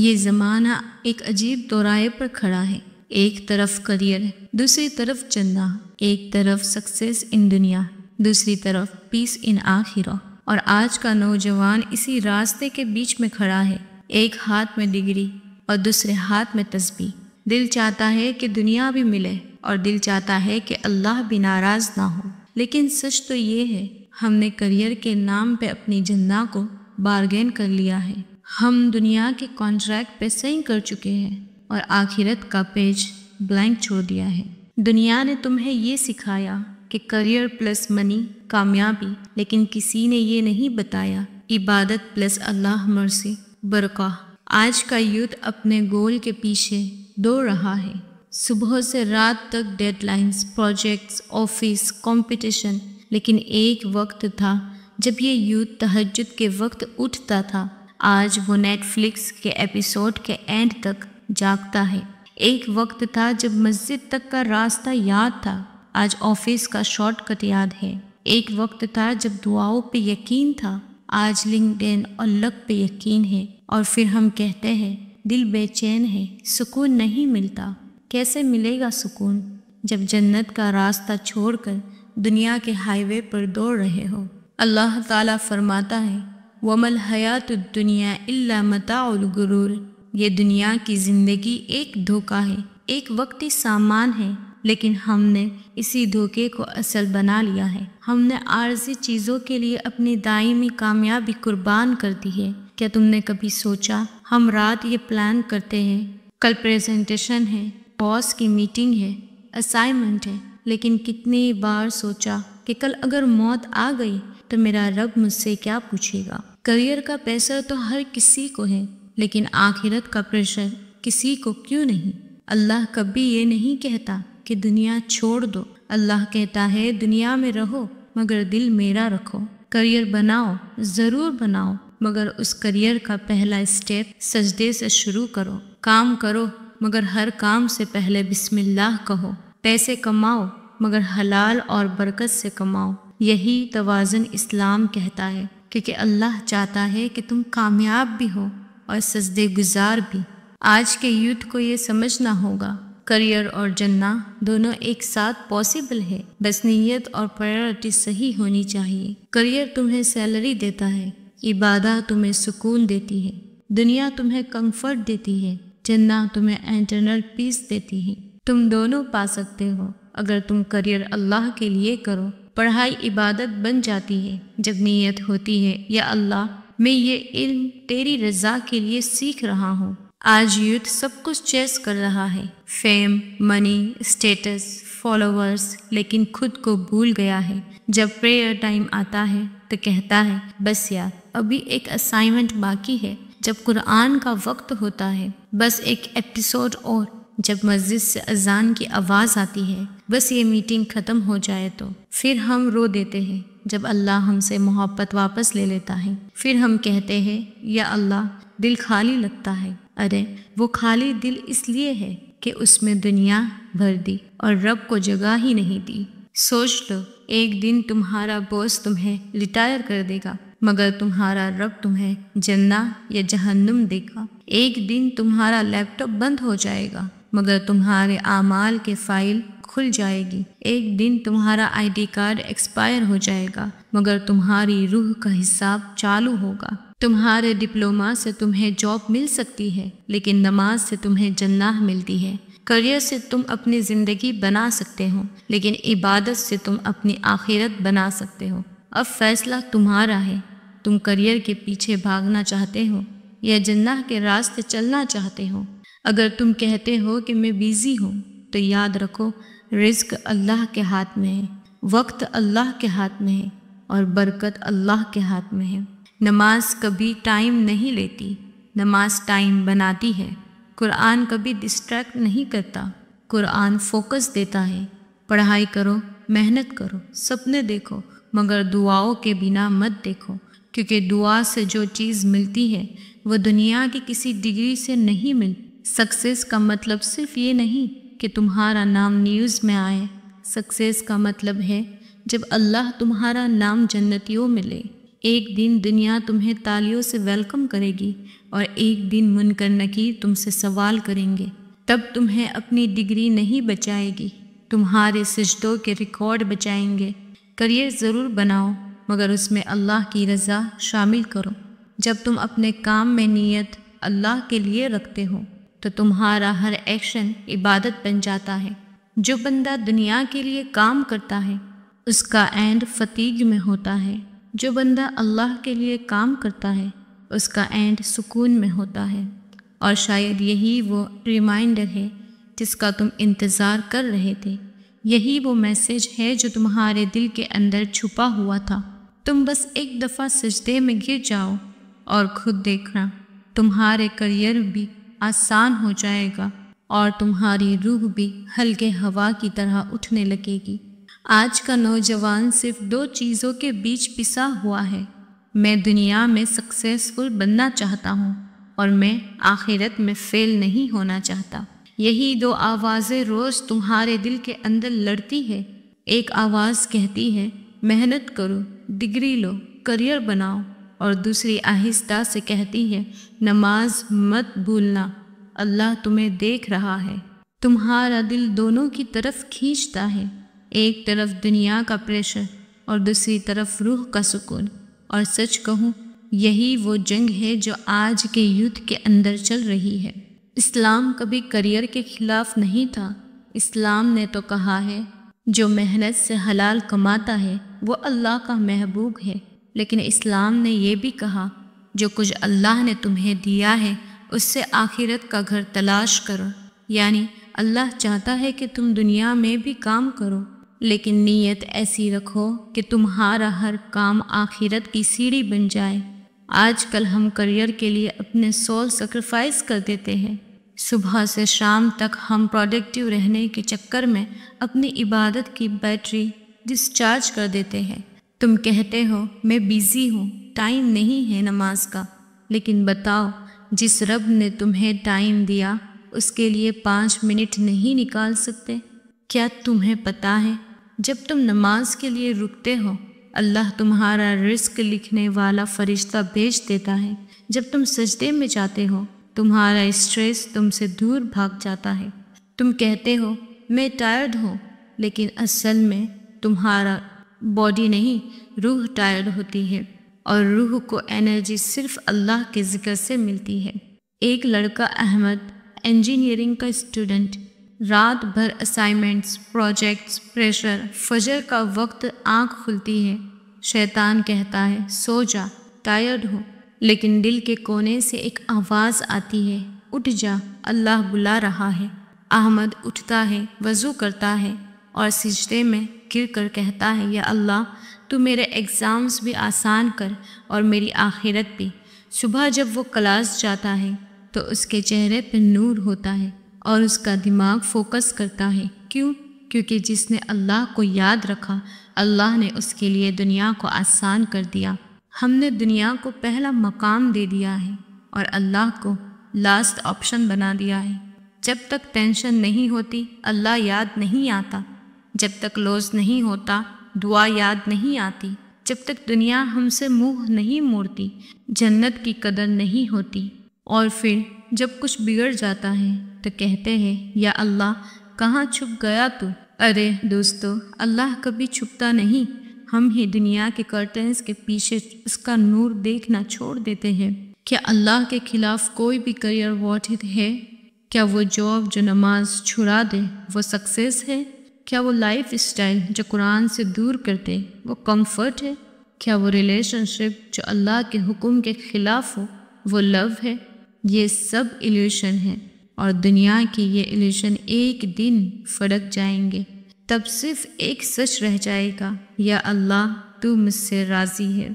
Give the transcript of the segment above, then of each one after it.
یہ زمانہ ایک عجیب دورائے پر کھڑا ہے۔ ایک طرف کریئر، دوسری طرف جنہ، ایک طرف سکسیس ان دنیا، دوسری طرف پیس ان آخرہ۔ اور آج کا نوجوان اسی راستے کے بیچ میں کھڑا ہے، ایک ہاتھ میں ڈگری اور دوسرے ہاتھ میں تسبیح۔ دل چاہتا ہے کہ دنیا بھی ملے اور دل چاہتا ہے کہ اللہ بھی ناراض نہ ہو، لیکن سچ تو یہ ہے ہم نے کریئر کے نام پہ اپنی جنہ کو بارگین کر لیا ہے۔ ہم دنیا کے کانٹریکٹ پہ سائن کر چکے ہیں اور آخرت کا پیج بلینک چھوڑ دیا ہے۔ دنیا نے تمہیں یہ سکھایا کہ کریئر پلس منی کامیابی، لیکن کسی نے یہ نہیں بتایا عبادت پلس اللہ مرضی برکہ۔ آج کا یوتھ اپنے گول کے پیچھے دوڑ رہا ہے، صبح سے رات تک deadlines, projects, office, competition, لیکن ایک وقت تھا جب یہ یوتھ تہجد کے وقت اٹھتا تھا، آج وہ نیٹ فلکس کے ایپیسوڈ کے اینڈ تک جاگتا ہے۔ ایک وقت تھا جب مسجد تک کا راستہ یاد تھا، آج آفس کا شارٹ کٹ یاد ہے۔ ایک وقت تھا جب دعاؤں پہ یقین تھا، آج لنکڈ اور لک پہ یقین ہے۔ اور پھر ہم کہتے ہیں دل بے چین ہے، سکون نہیں ملتا۔ کیسے ملے گا سکون جب جنت کا راستہ چھوڑ کر دنیا کے ہائی وے پر دوڑ رہے ہو؟ اللہ تعالیٰ فرماتا ہے وَمَا الْحَيَاةُ الدُّنْيَا إِلَّا مَتَاعُ الْغُرُورِ، یہ دنیا کی زندگی ایک دھوکہ ہے، ایک وقتی سامان ہے، لیکن ہم نے اسی دھوکے کو اصل بنا لیا ہے۔ ہم نے عارضی چیزوں کے لیے اپنی دائمی کامیابی قربان کر دی ہے۔ کیا تم نے کبھی سوچا ہم رات یہ پلان کرتے ہیں کل پریزنٹیشن ہے، باس کی میٹنگ ہے، اسائنمنٹ ہے، لیکن کتنی بار سوچا کہ کل اگر موت آ گئی تو میرا رب مجھ سے کیا پوچھے گا؟ کریئر کا پریشر تو ہر کسی کو ہے، لیکن آخرت کا پریشر کسی کو کیوں نہیں؟ اللہ کبھی یہ نہیں کہتا کہ دنیا چھوڑ دو، اللہ کہتا ہے دنیا میں رہو مگر دل میرا رکھو۔ کریئر بناؤ، ضرور بناؤ، مگر اس کریئر کا پہلا اسٹیپ سجدے سے شروع کرو۔ کام کرو مگر ہر کام سے پہلے بسم اللہ کہو۔ پیسے کماؤ مگر حلال اور برکت سے کماؤ۔ یہی توازن اسلام کہتا ہے، کیونکہ اللہ چاہتا ہے کہ تم کامیاب بھی ہو اور سجدے گزار بھی۔ آج کے یوتھ کو یہ سمجھنا ہوگا کریئر اور جنہ دونوں ایک ساتھ پاسبل ہے، بس نیت اور پرائیورٹی صحیح ہونی چاہیے۔ کریئر تمہیں سیلری دیتا ہے، عبادت تمہیں سکون دیتی ہے، دنیا تمہیں کمفرٹ دیتی ہے، جنہ تمہیں انٹرنل پیس دیتی ہے۔ تم دونوں پا سکتے ہو اگر تم کریئر اللہ کے لیے کرو۔ پڑھائی عبادت بن جاتی ہے جب نیت ہوتی ہے یا اللہ میں یہ علم تیری رضا کے لیے سیکھ رہا ہوں۔ آج یوتھ سب کچھ چیز کر رہا ہے، فیم، منی، اسٹیٹس، فالوورز، لیکن خود کو بھول گیا ہے۔ جب پریئر ٹائم آتا ہے تو کہتا ہے بس یار ابھی ایک اسائنمنٹ باقی ہے۔ جب قرآن کا وقت ہوتا ہے بس ایک ایپیسوڈ اور۔ جب مسجد سے اذان کی آواز آتی ہے بس یہ میٹنگ ختم ہو جائے تو۔ پھر ہم رو دیتے ہیں جب اللہ ہم سے محبت واپس لے لیتا ہے۔ پھر ہم کہتے ہیں یا اللہ دل خالی لگتا ہے۔ ارے وہ خالی دل اس لیے ہے کہ اس میں دنیا بھر دی اور رب کو جگہ ہی نہیں دی۔ سوچ لو ایک دن تمہارا باس تمہیں ریٹائر کر دے گا، مگر تمہارا رب تمہیں جنہ یا جہنم دے گا۔ ایک دن تمہارا لیپ ٹاپ بند ہو جائے گا، مگر تمہارے اعمال کے فائل کھل جائے گی۔ ایک دن تمہارا آئی ڈی کارڈ ایکسپائر ہو جائے گا، مگر تمہاری روح کا حساب چالو ہوگا۔ تمہارے ڈپلوما سے تمہیں جاب مل سکتی ہے، لیکن نماز سے تمہیں جنہ ملتی ہے۔ کریئر سے تم اپنی زندگی بنا سکتے ہو، لیکن عبادت سے تم اپنی آخرت بنا سکتے ہو۔ اب فیصلہ تمہارا ہے، تم کریئر کے پیچھے بھاگنا چاہتے ہو یا جنہ کے راستے چلنا چاہتے ہو۔ اگر تم کہتے ہو کہ میں بیزی ہوں تو یاد رکھو رزق اللہ کے ہاتھ میں ہے، وقت اللہ کے ہاتھ میں ہے اور برکت اللہ کے ہاتھ میں ہے۔ نماز کبھی ٹائم نہیں لیتی، نماز ٹائم بناتی ہے۔ قرآن کبھی ڈسٹریکٹ نہیں کرتا، قرآن فوکس دیتا ہے۔ پڑھائی کرو، محنت کرو، سپنے دیکھو، مگر دعاؤں کے بنا مت دیکھو، کیونکہ دعا سے جو چیز ملتی ہے وہ دنیا کی کسی ڈگری سے نہیں ملتی۔ سکسیس کا مطلب صرف یہ نہیں کہ تمہارا نام نیوز میں آئے، سکسیس کا مطلب ہے جب اللہ تمہارا نام جنتیوں میں لے۔ ایک دن دنیا تمہیں تالیوں سے ویلکم کرے گی، اور ایک دن منکر نکیر تم سے سوال کریں گے۔ تب تمہیں اپنی ڈگری نہیں بچائے گی، تمہارے سجدوں کے ریکارڈ بچائیں گے۔ کریئر ضرور بناؤ مگر اس میں اللہ کی رضا شامل کرو۔ جب تم اپنے کام میں نیت اللہ کے لیے رکھتے ہو تو تمہارا ہر ایکشن عبادت بن جاتا ہے۔ جو بندہ دنیا کے لیے کام کرتا ہے اس کا اینڈ فتیگ میں ہوتا ہے، جو بندہ اللہ کے لیے کام کرتا ہے اس کا اینڈ سکون میں ہوتا ہے۔ اور شاید یہی وہ ریمائنڈر ہے جس کا تم انتظار کر رہے تھے، یہی وہ میسج ہے جو تمہارے دل کے اندر چھپا ہوا تھا۔ تم بس ایک دفعہ سجدے میں گر جاؤ اور خود دیکھنا تمہارے کریئر بھی آسان ہو جائے گا اور تمہاری روح بھی ہلکے ہوا کی طرح اٹھنے لگے گی۔ آج کا نوجوان صرف دو چیزوں کے بیچ پسا ہوا ہے، میں دنیا میں سکسیسفل بننا چاہتا ہوں اور میں آخرت میں فیل نہیں ہونا چاہتا۔ یہی دو آوازیں روز تمہارے دل کے اندر لڑتی ہے۔ ایک آواز کہتی ہے محنت کرو، ڈگری لو، کریئر بناؤ، اور دوسری آہستہ سے کہتی ہے نماز مت بھولنا، اللہ تمہیں دیکھ رہا ہے۔ تمہارا دل دونوں کی طرف کھینچتا ہے، ایک طرف دنیا کا پریشر اور دوسری طرف روح کا سکون۔ اور سچ کہوں یہی وہ جنگ ہے جو آج کے یوتھ کے اندر چل رہی ہے۔ اسلام کبھی کریئر کے خلاف نہیں تھا، اسلام نے تو کہا ہے جو محنت سے حلال کماتا ہے وہ اللہ کا محبوب ہے، لیکن اسلام نے یہ بھی کہا جو کچھ اللہ نے تمہیں دیا ہے اس سے آخرت کا گھر تلاش کرو۔ یعنی اللہ چاہتا ہے کہ تم دنیا میں بھی کام کرو لیکن نیت ایسی رکھو کہ تمہارا ہر کام آخرت کی سیڑھی بن جائے۔ آج کل ہم کریئر کے لیے اپنے سول سیکریفائس کر دیتے ہیں۔ صبح سے شام تک ہم پروڈکٹیو رہنے کے چکر میں اپنی عبادت کی بیٹری ڈسچارج کر دیتے ہیں۔ تم کہتے ہو میں بیزی ہوں، ٹائم نہیں ہے نماز کا، لیکن بتاؤ جس رب نے تمہیں ٹائم دیا اس کے لیے 5 منٹ نہیں نکال سکتے؟ کیا تمہیں پتہ ہے جب تم نماز کے لیے رکتے ہو اللہ تمہارا رزق لکھنے والا فرشتہ بھیج دیتا ہے۔ جب تم سجدے میں جاتے ہو تمہارا اسٹریس تم سے دور بھاگ جاتا ہے۔ تم کہتے ہو میں ٹائرڈ ہوں، لیکن اصل میں تمہارا باڈی نہیں روح ٹائرڈ ہوتی ہے، اور روح کو انرجی صرف اللہ کے ذکر سے ملتی ہے۔ ایک لڑکا احمد انجینئرنگ کا اسٹوڈنٹ، رات بھر اسائنمنٹس، پروجیکٹس، پریشر، فجر کا وقت آنکھ کھلتی ہے شیطان کہتا ہے سو جا، ٹائرڈ ہو، لیکن دل کے کونے سے ایک آواز آتی ہے اٹھ جا، اللہ بلا رہا ہے۔ احمد اٹھتا ہے، وضو کرتا ہے اور سجدے میں گر کر کہتا ہے یا اللہ تو میرے ایگزامز بھی آسان کر اور میری آخرت بھی۔ صبح جب وہ کلاس جاتا ہے تو اس کے چہرے پہ نور ہوتا ہے اور اس کا دماغ فوکس کرتا ہے۔ کیوں؟ کیونکہ جس نے اللہ کو یاد رکھا اللہ نے اس کے لیے دنیا کو آسان کر دیا۔ ہم نے دنیا کو پہلا مقام دے دیا ہے اور اللہ کو لاسٹ آپشن بنا دیا ہے۔ جب تک ٹینشن نہیں ہوتی اللہ یاد نہیں آتا، جب تک لوز نہیں ہوتا دعا یاد نہیں آتی، جب تک دنیا ہم سے منہ نہیں موڑتی جنت کی قدر نہیں ہوتی، اور پھر جب کچھ بگڑ جاتا ہے تو کہتے ہیں یا اللہ کہاں چھپ گیا تو؟ ارے دوستو، اللہ کبھی چھپتا نہیں، ہم ہی دنیا کے کرٹنز کے پیچھے اس کا نور دیکھنا چھوڑ دیتے ہیں۔ کیا اللہ کے خلاف کوئی بھی کریئر واٹڈ ہے؟ کیا وہ جاب جو نماز چھڑا دے وہ سکسیس ہے؟ کیا وہ لائف اسٹائل جو قرآن سے دور کرتے وہ کمفرٹ ہے؟ کیا وہ ریلیشن شپ جو اللہ کے حکم کے خلاف ہو وہ لو ہے؟ یہ سب ایلیوشن ہے، اور دنیا کی یہ ایلیوشن ایک دن پھڑک جائیں گے، تب صرف ایک سچ رہ جائے گا یا اللہ تو مجھ سے راضی ہے۔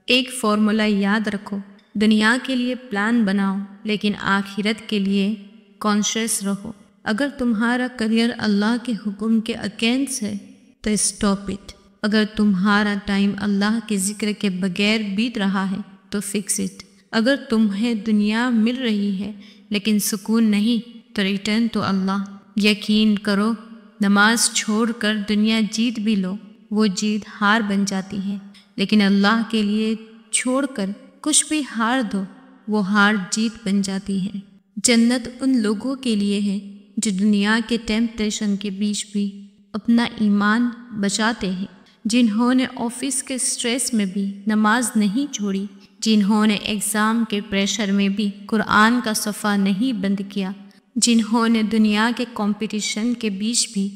ایک فارمولا یاد رکھو، دنیا کے لیے پلان بناؤ لیکن آخرت کے لیے کانشیس رہو۔ اگر تمہارا کریئر اللہ کے حکم کے اگینسٹ ہے تو اسٹاپ اٹ۔ اگر تمہارا ٹائم اللہ کے ذکر کے بغیر بیت رہا ہے تو فکس اٹ۔ اگر تمہیں دنیا مل رہی ہے لیکن سکون نہیں تو ریٹرن تو اللہ۔ یقین کرو نماز چھوڑ کر دنیا جیت بھی لو وہ جیت ہار بن جاتی ہے، لیکن اللہ کے لیے چھوڑ کر کچھ بھی ہار دو وہ ہار جیت بن جاتی ہے۔ جنت ان لوگوں کے لیے ہے جو دنیا کے ٹیمپٹیشن کے بیچ بھی اپنا ایمان بچاتے ہیں، جنہوں نے آفس کے سٹریس میں بھی نماز نہیں چھوڑی، جنہوں نے ایگزام کے پریشر میں بھی قرآن کا صفحہ نہیں بند کیا، جنہوں نے دنیا کے کمپٹیشن کے بیچ بھی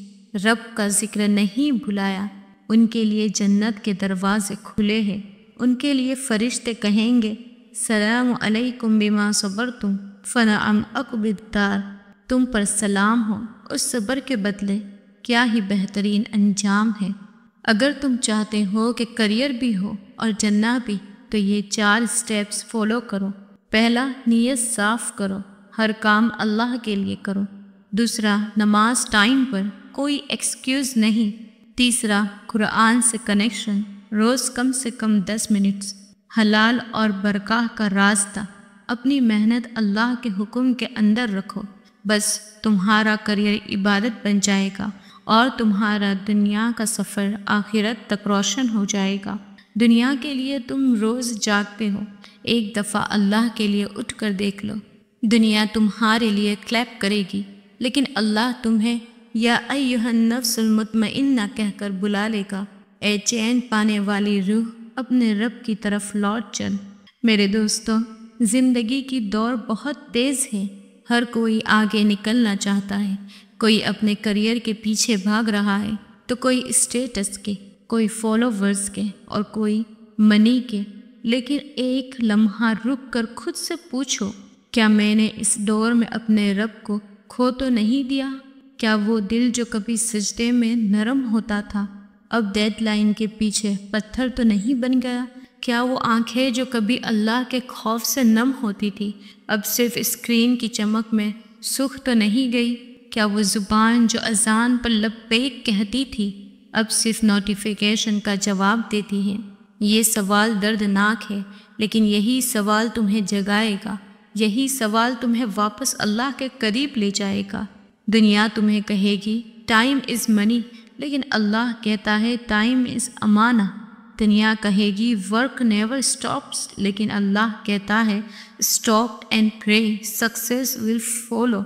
رب کا ذکر نہیں بھلایا، ان کے لیے جنت کے دروازے کھلے ہیں۔ ان کے لیے فرشتے کہیں گے سلام علیکم بما صبرتم فنعم عقبی الدار، تم پر سلام ہو، اس صبر کے بدلے کیا ہی بہترین انجام ہے۔ اگر تم چاہتے ہو کہ کریئر بھی ہو اور جنت بھی تو یہ 4 سٹیپس فالو کرو۔ پہلا، نیت صاف کرو، ہر کام اللہ کے لیے کرو۔ دوسرا، نماز ٹائم پر، کوئی ایکسکیوز نہیں۔ تیسرا، قرآن سے کنیکشن، روز کم سے کم 10 منٹس۔ حلال اور برکہ کا راستہ، اپنی محنت اللہ کے حکم کے اندر رکھو، بس تمہارا کریئر عبادت بن جائے گا اور تمہارا دنیا کا سفر آخرت تک روشن ہو جائے گا۔ دنیا کے لیے تم روز جاگتے ہو، ایک دفعہ اللہ کے لیے اٹھ کر دیکھ لو۔ دنیا تمہارے لیے کلیپ کرے گی، لیکن اللہ تمہیں یا ایھا النفس المطمئنہ کہہ کر بلا لے گا۔ اے چین پانے والی روح، اپنے رب کی طرف لوٹ چل۔ میرے دوستوں، زندگی کی دوڑ بہت تیز ہے، ہر کوئی آگے نکلنا چاہتا ہے، کوئی اپنے کریئر کے پیچھے بھاگ رہا ہے تو کوئی اسٹیٹس کے، کوئی فالوورز کے اور کوئی منی کے۔ لیکن ایک لمحہ رک کر خود سے پوچھو، کیا میں نے اس دور میں اپنے رب کو کھو تو نہیں دیا؟ کیا وہ دل جو کبھی سجدے میں نرم ہوتا تھا اب ڈیڈ لائن کے پیچھے پتھر تو نہیں بن گیا؟ کیا وہ آنکھیں جو کبھی اللہ کے خوف سے نم ہوتی تھی اب صرف اسکرین کی چمک میں سوکھ تو نہیں گئی؟ کیا وہ زبان جو اذان پر لبیک کہتی تھی اب صرف نوٹیفیکیشن کا جواب دیتی ہے؟ یہ سوال دردناک ہے، لیکن یہی سوال تمہیں جگائے گا، یہی سوال تمہیں واپس اللہ کے قریب لے جائے گا۔ دنیا تمہیں کہے گی ٹائم از منی، لیکن اللہ کہتا ہے ٹائم از امانہ۔ دنیا کہے گی ورک نیور اسٹاپس، لیکن اللہ کہتا ہے اسٹاپ اینڈ پرے، سکسیس ول فالو۔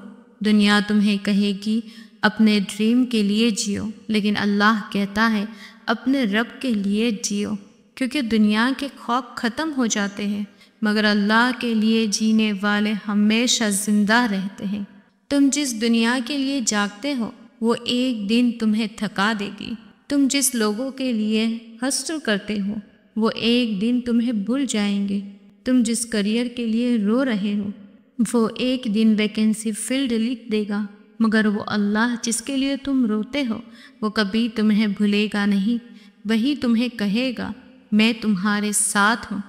دنیا تمہیں کہے گی اپنے ڈریم کے لیے جیو، لیکن اللہ کہتا ہے اپنے رب کے لیے جیو، کیونکہ دنیا کے خواب ختم ہو جاتے ہیں مگر اللہ کے لیے جینے والے ہمیشہ زندہ رہتے ہیں۔ تم جس دنیا کے لیے جاگتے ہو وہ ایک دن تمہیں تھکا دے گی، تم جس لوگوں کے لیے ہسل کرتے ہو وہ ایک دن تمہیں بھول جائیں گے، تم جس کریئر کے لیے رو رہے ہو وہ ایک دن ویکینسی فیلڈ لکھ دے گا، مگر وہ اللہ جس کے لیے تم روتے ہو وہ کبھی تمہیں بھولے گا نہیں، وہی تمہیں کہے گا میں تمہارے ساتھ ہوں۔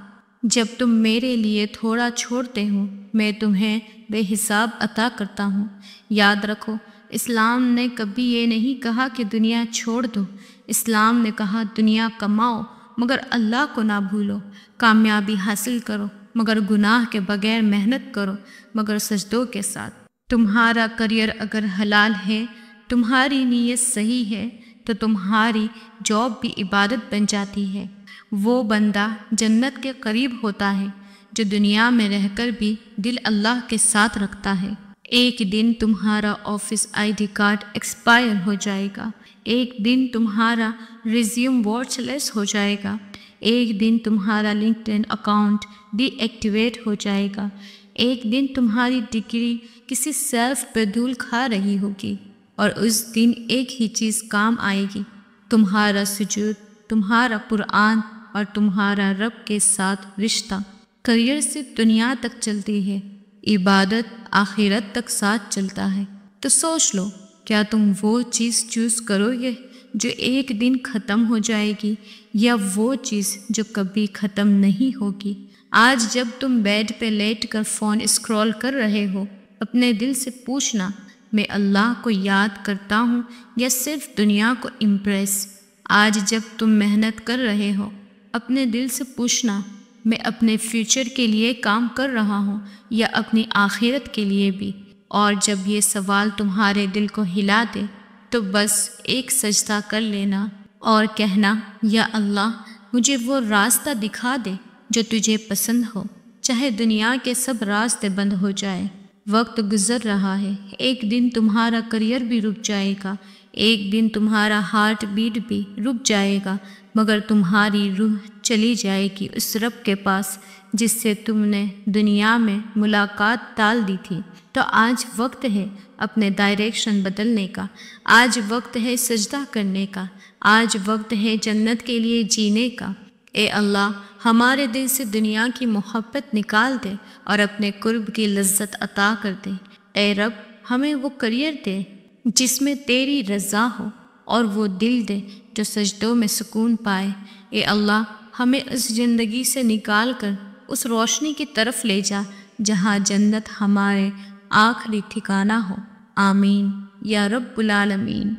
جب تم میرے لیے تھوڑا چھوڑتے ہو میں تمہیں بے حساب عطا کرتا ہوں۔ یاد رکھو، اسلام نے کبھی یہ نہیں کہا کہ دنیا چھوڑ دو، اسلام نے کہا دنیا کماؤ مگر اللہ کو نہ بھولو، کامیابی حاصل کرو مگر گناہ کے بغیر، محنت کرو مگر سجدوں کے ساتھ۔ تمہارا کریئر اگر حلال ہے، تمہاری نیت صحیح ہے تو تمہاری جاب بھی عبادت بن جاتی ہے۔ وہ بندہ جنت کے قریب ہوتا ہے جو دنیا میں رہ کر بھی دل اللہ کے ساتھ رکھتا ہے۔ ایک دن تمہارا office I D card expire ہو جائے گا، ایک دن تمہارا ریزیوم ورڈ لیس ہو جائے گا، ایک دن تمہارا لنکڈ اکاؤنٹ ڈی ایکٹیویٹ ہو جائے گا، ایک دن تمہاری ڈگری کسی سیلف پہ دھول کھا رہی ہوگی، اور اس دن ایک ہی چیز کام آئے گی، تمہارا سجود، تمہارا قرآن اور تمہارا رب کے ساتھ رشتہ۔ کریئر صرف دنیا تک چلتی ہے، عبادت آخرت تک ساتھ چلتا ہے۔ تو سوچ لو، کیا تم وہ چیز چوز کرو گے جو ایک دن ختم ہو جائے گی، یا وہ چیز جو کبھی ختم نہیں ہوگی؟ آج جب تم بیڈ پہ لیٹ کر فون اسکرول کر رہے ہو، اپنے دل سے پوچھنا میں اللہ کو یاد کرتا ہوں یا صرف دنیا کو امپریس؟ آج جب تم محنت کر رہے ہو، اپنے دل سے پوچھنا میں اپنے فیوچر کے لیے کام کر رہا ہوں یا اپنی آخرت کے لیے بھی؟ اور جب یہ سوال تمہارے دل کو ہلا دے تو بس ایک سجدہ کر لینا اور کہنا یا اللہ مجھے وہ راستہ دکھا دے جو تجھے پسند ہو، چاہے دنیا کے سب راستے بند ہو جائے۔ وقت گزر رہا ہے، ایک دن تمہارا کریئر بھی رک جائے گا، ایک دن تمہارا ہارٹ بیٹ بھی رک جائے گا، مگر تمہاری روح چلی جائے گی اس رب کے پاس جس سے تم نے دنیا میں ملاقات ٹال دی تھی۔ تو آج وقت ہے اپنے ڈائریکشن بدلنے کا، آج وقت ہے سجدہ کرنے کا، آج وقت ہے جنت کے لیے جینے کا۔ اے اللہ، ہمارے دل سے دنیا کی محبت نکال دے اور اپنے قرب کی لذت عطا کر دے۔ اے رب، ہمیں وہ کریئر دے جس میں تیری رضا ہو، اور وہ دل دے جو سجدوں میں سکون پائے۔ اے اللہ، ہمیں اس زندگی سے نکال کر اس روشنی کی طرف لے جا جہاں جنت ہمارے آخری ٹھکانہ ہو۔ آمین یا رب العالمین۔